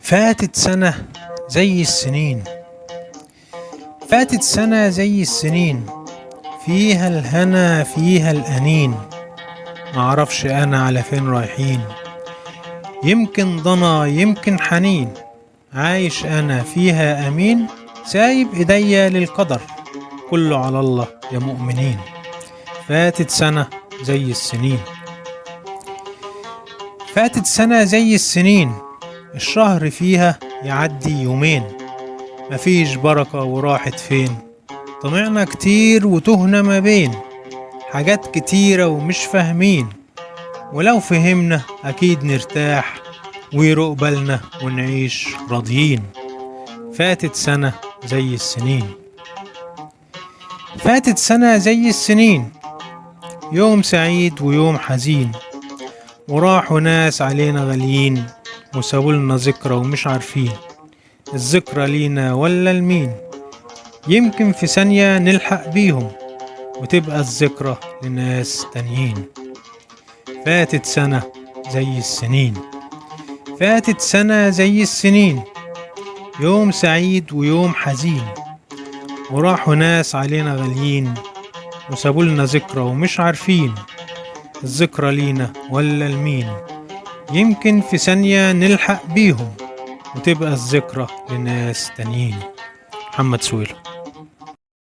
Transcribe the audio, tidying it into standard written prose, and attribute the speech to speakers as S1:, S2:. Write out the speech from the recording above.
S1: فاتت سنة زي السنين. فاتت سنة زي السنين، فيها الهنا فيها الأنين. معرفش أنا على فين رايحين، يمكن ضنا يمكن حنين. عايش أنا فيها أمين، سايب إيديا للقدر، كله على الله يا مؤمنين. فاتت سنة زي السنين. فاتت سنة زي السنين، الشهر فيها يعدي يومين. مفيش بركة وراحت فين، طمعنا كتير وتهنا ما بين حاجات كتيرة ومش فاهمين. ولو فهمنا أكيد نرتاح ويروق بالنا ونعيش راضيين. فاتت سنة زي السنين. فاتت سنة زي السنين، يوم سعيد ويوم حزين. وراحوا ناس علينا غاليين، وسابولنا ذكرى ومش عارفين الذكرى لينا ولا لمين. يمكن في ثانية نلحق بيهم، وتبقى الذكرى لناس تانيين. فاتت سنة زي السنين. فاتت سنة زي السنين، يوم سعيد ويوم حزين. وراحوا ناس علينا غاليين، وسابولنا ذكرى ومش عارفين الذكرى لينا ولا لمين. يمكن في ثانية نلحق بيهم، وتبقى الذكرى لناس تانيين. محمد سويلة.